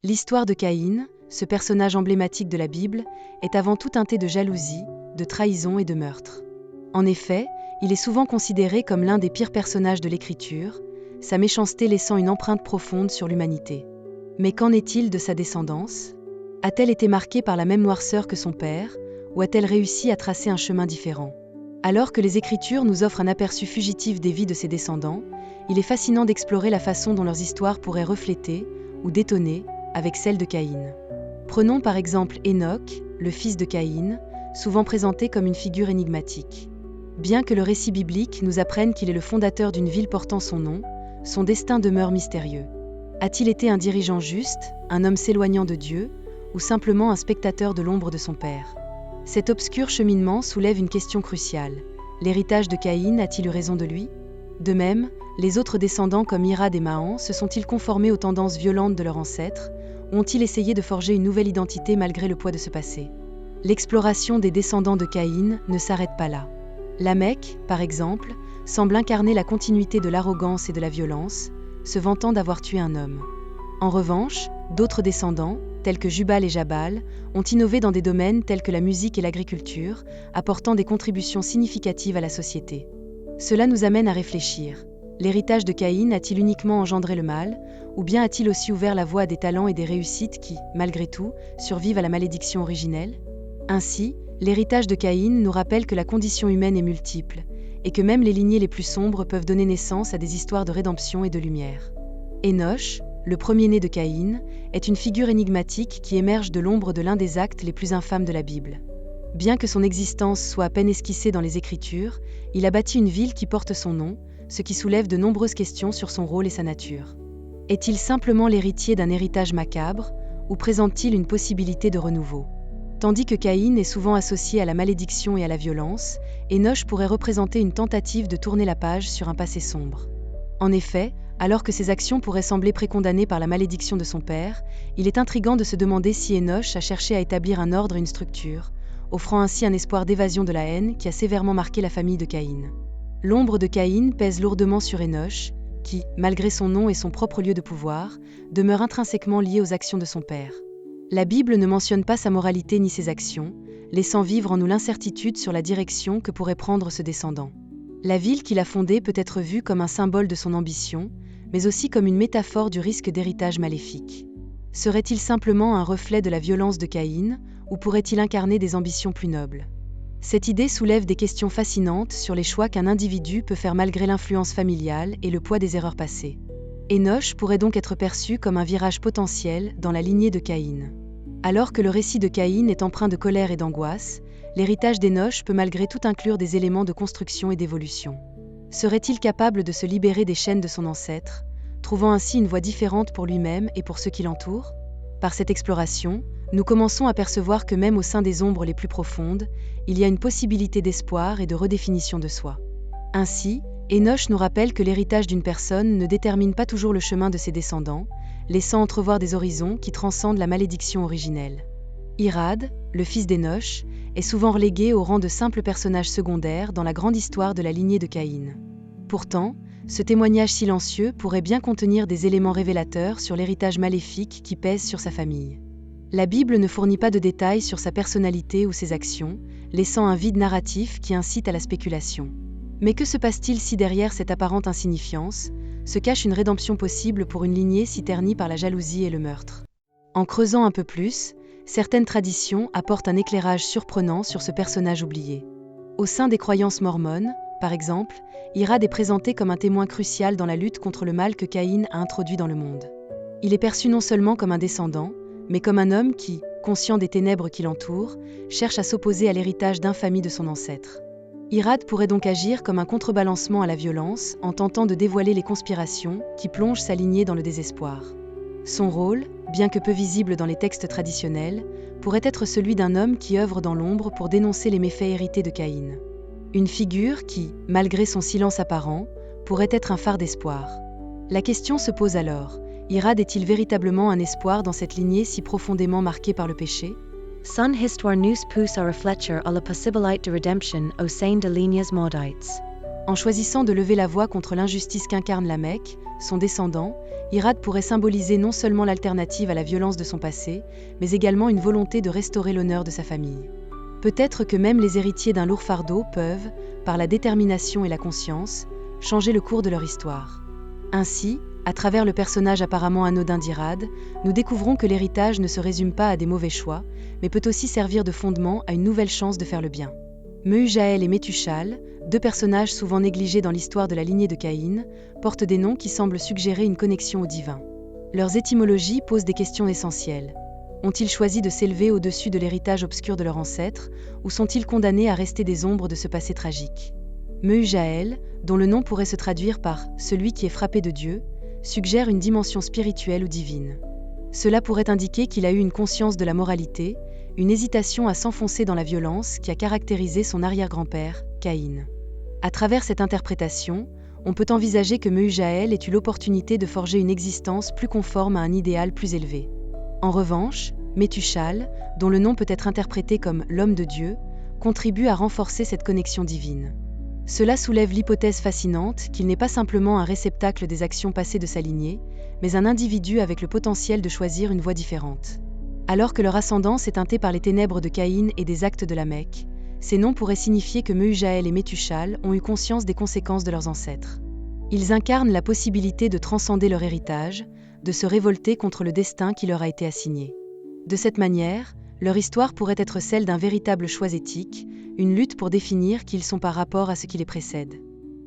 L'histoire de Caïn, ce personnage emblématique de la Bible, est avant tout teintée de jalousie, de trahison et de meurtre. En effet, il est souvent considéré comme l'un des pires personnages de l'Écriture, sa méchanceté laissant une empreinte profonde sur l'humanité. Mais qu'en est-il de sa descendance ? A-t-elle été marquée par la même noirceur que son père, ou a-t-elle réussi à tracer un chemin différent ? Alors que les Écritures nous offrent un aperçu fugitif des vies de ses descendants, il est fascinant d'explorer la façon dont leurs histoires pourraient refléter, ou détonner, avec celle de Caïn. Prenons par exemple Enoch, le fils de Caïn, souvent présenté comme une figure énigmatique. Bien que le récit biblique nous apprenne qu'il est le fondateur d'une ville portant son nom, son destin demeure mystérieux. A-t-il été un dirigeant juste, un homme s'éloignant de Dieu, ou simplement un spectateur de l'ombre de son père ? Cet obscur cheminement soulève une question cruciale. L'héritage de Caïn a-t-il eu raison de lui ? De même, les autres descendants comme Irad et Mahan se sont-ils conformés aux tendances violentes de leur ancêtre, ou ont-ils essayé de forger une nouvelle identité malgré le poids de ce passé ? L'exploration des descendants de Caïn ne s'arrête pas là. Lamech, par exemple, semble incarner la continuité de l'arrogance et de la violence, se vantant d'avoir tué un homme. En revanche, d'autres descendants, tels que Jubal et Jabal, ont innové dans des domaines tels que la musique et l'agriculture, apportant des contributions significatives à la société. Cela nous amène à réfléchir. L'héritage de Caïn a-t-il uniquement engendré le mal, ou bien a-t-il aussi ouvert la voie à des talents et des réussites qui, malgré tout, survivent à la malédiction originelle ? Ainsi, l'héritage de Caïn nous rappelle que la condition humaine est multiple, et que même les lignées les plus sombres peuvent donner naissance à des histoires de rédemption et de lumière. Enoch, le premier-né de Caïn, est une figure énigmatique qui émerge de l'ombre de l'un des actes les plus infâmes de la Bible. Bien que son existence soit à peine esquissée dans les Écritures, il a bâti une ville qui porte son nom, ce qui soulève de nombreuses questions sur son rôle et sa nature. Est-il simplement l'héritier d'un héritage macabre, ou présente-t-il une possibilité de renouveau ? Tandis que Caïn est souvent associé à la malédiction et à la violence, Enoch pourrait représenter une tentative de tourner la page sur un passé sombre. En effet, alors que ses actions pourraient sembler précondamnées par la malédiction de son père, il est intriguant de se demander si Enoch a cherché à établir un ordre et une structure, offrant ainsi un espoir d'évasion de la haine qui a sévèrement marqué la famille de Caïn. L'ombre de Caïn pèse lourdement sur Enoch, qui, malgré son nom et son propre lieu de pouvoir, demeure intrinsèquement lié aux actions de son père. La Bible ne mentionne pas sa moralité ni ses actions, laissant vivre en nous l'incertitude sur la direction que pourrait prendre ce descendant. La ville qu'il a fondée peut être vue comme un symbole de son ambition, mais aussi comme une métaphore du risque d'héritage maléfique. Serait-il simplement un reflet de la violence de Caïn, ou pourrait-il incarner des ambitions plus nobles ? Cette idée soulève des questions fascinantes sur les choix qu'un individu peut faire malgré l'influence familiale et le poids des erreurs passées. Enoch pourrait donc être perçu comme un virage potentiel dans la lignée de Caïn. Alors que le récit de Caïn est empreint de colère et d'angoisse, l'héritage d'Enoch peut malgré tout inclure des éléments de construction et d'évolution. Serait-il capable de se libérer des chaînes de son ancêtre, trouvant ainsi une voie différente pour lui-même et pour ceux qui l'entourent ? Par cette exploration, nous commençons à percevoir que même au sein des ombres les plus profondes, il y a une possibilité d'espoir et de redéfinition de soi. Ainsi, Enoch nous rappelle que l'héritage d'une personne ne détermine pas toujours le chemin de ses descendants, laissant entrevoir des horizons qui transcendent la malédiction originelle. Irad, le fils d'Enoch, est souvent relégué au rang de simple personnage secondaire dans la grande histoire de la lignée de Caïn. Pourtant, ce témoignage silencieux pourrait bien contenir des éléments révélateurs sur l'héritage maléfique qui pèse sur sa famille. La Bible ne fournit pas de détails sur sa personnalité ou ses actions, laissant un vide narratif qui incite à la spéculation. Mais que se passe-t-il si derrière cette apparente insignifiance se cache une rédemption possible pour une lignée si ternie par la jalousie et le meurtre ? En creusant un peu plus, certaines traditions apportent un éclairage surprenant sur ce personnage oublié. Au sein des croyances mormones, par exemple, Irad est présenté comme un témoin crucial dans la lutte contre le mal que Caïn a introduit dans le monde. Il est perçu non seulement comme un descendant, mais comme un homme qui, conscient des ténèbres qui l'entourent, cherche à s'opposer à l'héritage d'infamie de son ancêtre. Irad pourrait donc agir comme un contrebalancement à la violence en tentant de dévoiler les conspirations qui plongent sa lignée dans le désespoir. Son rôle, bien que peu visible dans les textes traditionnels, pourrait être celui d'un homme qui œuvre dans l'ombre pour dénoncer les méfaits hérités de Caïn. Une figure qui, malgré son silence apparent, pourrait être un phare d'espoir. La question se pose alors, Irad est-il véritablement un espoir dans cette lignée si profondément marquée par le péché ? Sun histoire nous pousse à réfléchir à la possibilité de redemption au sein de lignes maudites. En choisissant de lever la voix contre l'injustice qu'incarne Lamech, son descendant, Irad pourrait symboliser non seulement l'alternative à la violence de son passé, mais également une volonté de restaurer l'honneur de sa famille. Peut-être que même les héritiers d'un lourd fardeau peuvent, par la détermination et la conscience, changer le cours de leur histoire. Ainsi, à travers le personnage apparemment anodin d'Irad, nous découvrons que l'héritage ne se résume pas à des mauvais choix, mais peut aussi servir de fondement à une nouvelle chance de faire le bien. Meujaël et Métushal, deux personnages souvent négligés dans l'histoire de la lignée de Caïn, portent des noms qui semblent suggérer une connexion au divin. Leurs étymologies posent des questions essentielles. Ont-ils choisi de s'élever au-dessus de l'héritage obscur de leurs ancêtres, ou sont-ils condamnés à rester des ombres de ce passé tragique ? Meujaël, dont le nom pourrait se traduire par « celui qui est frappé de Dieu », suggère une dimension spirituelle ou divine. Cela pourrait indiquer qu'il a eu une conscience de la moralité, une hésitation à s'enfoncer dans la violence qui a caractérisé son arrière-grand-père, Caïn. À travers cette interprétation, on peut envisager que Meujaël ait eu l'opportunité de forger une existence plus conforme à un idéal plus élevé. En revanche, Métushal, dont le nom peut être interprété comme « l'homme de Dieu », contribue à renforcer cette connexion divine. Cela soulève l'hypothèse fascinante qu'il n'est pas simplement un réceptacle des actions passées de sa lignée, mais un individu avec le potentiel de choisir une voie différente. Alors que leur ascendance est teintée par les ténèbres de Caïn et des actes de la Mecque, ces noms pourraient signifier que Meujaël et Métushal ont eu conscience des conséquences de leurs ancêtres. Ils incarnent la possibilité de transcender leur héritage, de se révolter contre le destin qui leur a été assigné. De cette manière, leur histoire pourrait être celle d'un véritable choix éthique, une lutte pour définir qui ils sont par rapport à ce qui les précède.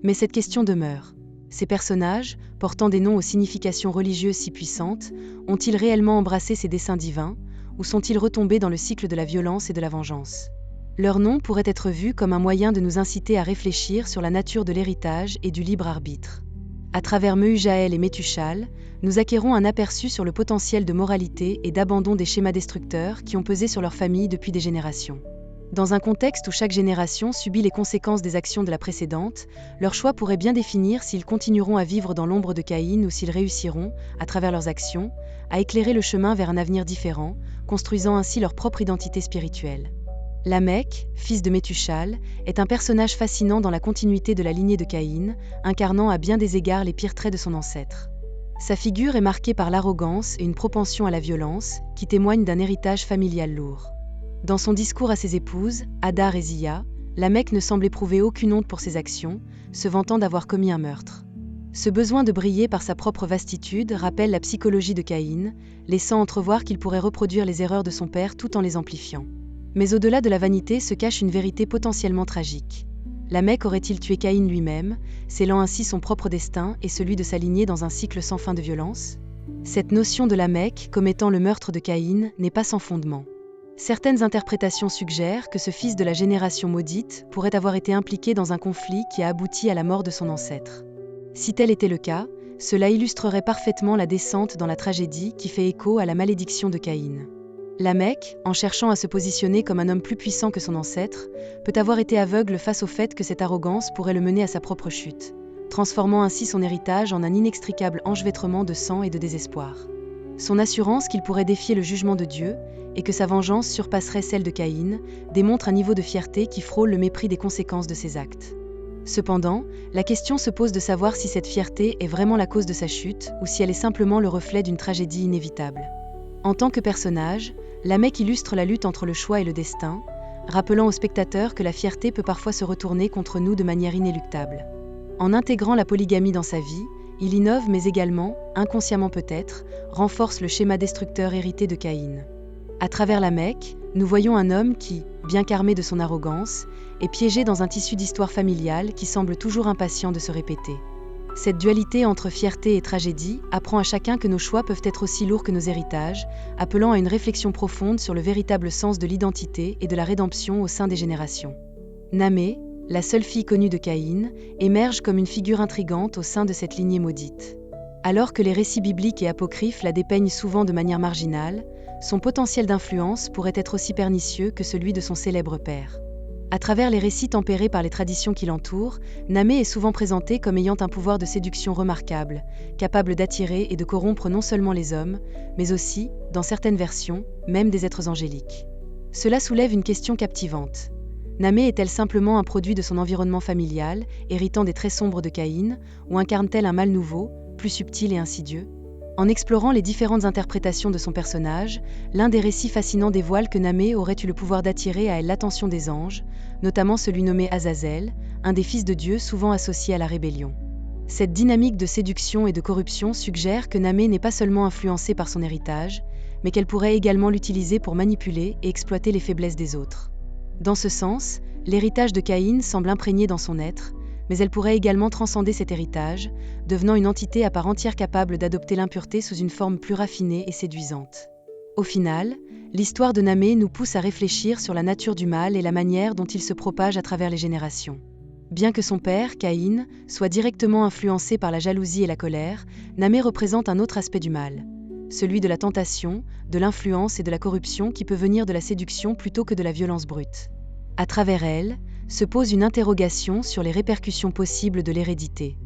Mais cette question demeure. Ces personnages, portant des noms aux significations religieuses si puissantes, ont-ils réellement embrassé ces desseins divins, ou sont-ils retombés dans le cycle de la violence et de la vengeance ? Leurs noms pourraient être vus comme un moyen de nous inciter à réfléchir sur la nature de l'héritage et du libre arbitre. À travers Meujaël et Métushal, nous acquérons un aperçu sur le potentiel de moralité et d'abandon des schémas destructeurs qui ont pesé sur leur famille depuis des générations. Dans un contexte où chaque génération subit les conséquences des actions de la précédente, leur choix pourrait bien définir s'ils continueront à vivre dans l'ombre de Caïn ou s'ils réussiront, à travers leurs actions, à éclairer le chemin vers un avenir différent, construisant ainsi leur propre identité spirituelle. Lamech, fils de Métushal, est un personnage fascinant dans la continuité de la lignée de Caïn, incarnant à bien des égards les pires traits de son ancêtre. Sa figure est marquée par l'arrogance et une propension à la violence, qui témoignent d'un héritage familial lourd. Dans son discours à ses épouses, Hadar et Zilla, Lamech ne semble éprouver aucune honte pour ses actions, se vantant d'avoir commis un meurtre. Ce besoin de briller par sa propre vastitude rappelle la psychologie de Caïn, laissant entrevoir qu'il pourrait reproduire les erreurs de son père tout en les amplifiant. Mais au-delà de la vanité se cache une vérité potentiellement tragique. Lamech aurait-il tué Caïn lui-même, scellant ainsi son propre destin et celui de sa lignée dans un cycle sans fin de violence ? Cette notion de Lamech comme étant le meurtre de Caïn n'est pas sans fondement. Certaines interprétations suggèrent que ce fils de la génération maudite pourrait avoir été impliqué dans un conflit qui a abouti à la mort de son ancêtre. Si tel était le cas, cela illustrerait parfaitement la descente dans la tragédie qui fait écho à la malédiction de Caïn. Lamech, en cherchant à se positionner comme un homme plus puissant que son ancêtre, peut avoir été aveugle face au fait que cette arrogance pourrait le mener à sa propre chute, transformant ainsi son héritage en un inextricable enchevêtrement de sang et de désespoir. Son assurance qu'il pourrait défier le jugement de Dieu, et que sa vengeance surpasserait celle de Caïn, démontre un niveau de fierté qui frôle le mépris des conséquences de ses actes. Cependant, la question se pose de savoir si cette fierté est vraiment la cause de sa chute ou si elle est simplement le reflet d'une tragédie inévitable. En tant que personnage, Lamech illustre la lutte entre le choix et le destin, rappelant aux spectateurs que la fierté peut parfois se retourner contre nous de manière inéluctable. En intégrant la polygamie dans sa vie, il innove mais également, inconsciemment peut-être, renforce le schéma destructeur hérité de Caïn. À travers Lamech, nous voyons un homme qui, bien qu'armé de son arrogance, est piégé dans un tissu d'histoire familiale qui semble toujours impatient de se répéter. Cette dualité entre fierté et tragédie apprend à chacun que nos choix peuvent être aussi lourds que nos héritages, appelant à une réflexion profonde sur le véritable sens de l'identité et de la rédemption au sein des générations. Namé, la seule fille connue de Caïn, émerge comme une figure intrigante au sein de cette lignée maudite. Alors que les récits bibliques et apocryphes la dépeignent souvent de manière marginale, son potentiel d'influence pourrait être aussi pernicieux que celui de son célèbre père. À travers les récits tempérés par les traditions qui l'entourent, Namé est souvent présenté comme ayant un pouvoir de séduction remarquable, capable d'attirer et de corrompre non seulement les hommes, mais aussi, dans certaines versions, même des êtres angéliques. Cela soulève une question captivante. Namé est-elle simplement un produit de son environnement familial, héritant des traits sombres de Caïn, ou incarne-t-elle un mal nouveau, plus subtil et insidieux? En explorant les différentes interprétations de son personnage, l'un des récits fascinants dévoile que Namé aurait eu le pouvoir d'attirer à elle l'attention des anges, notamment celui nommé Azazel, un des fils de Dieu souvent associé à la rébellion. Cette dynamique de séduction et de corruption suggère que Namé n'est pas seulement influencée par son héritage, mais qu'elle pourrait également l'utiliser pour manipuler et exploiter les faiblesses des autres. Dans ce sens, l'héritage de Caïn semble imprégné dans son être, mais elle pourrait également transcender cet héritage, devenant une entité à part entière capable d'adopter l'impureté sous une forme plus raffinée et séduisante. Au final, l'histoire de Namé nous pousse à réfléchir sur la nature du mal et la manière dont il se propage à travers les générations. Bien que son père, Caïn, soit directement influencé par la jalousie et la colère, Namé représente un autre aspect du mal, celui de la tentation, de l'influence et de la corruption qui peut venir de la séduction plutôt que de la violence brute. À travers elle, se pose une interrogation sur les répercussions possibles de l'hérédité.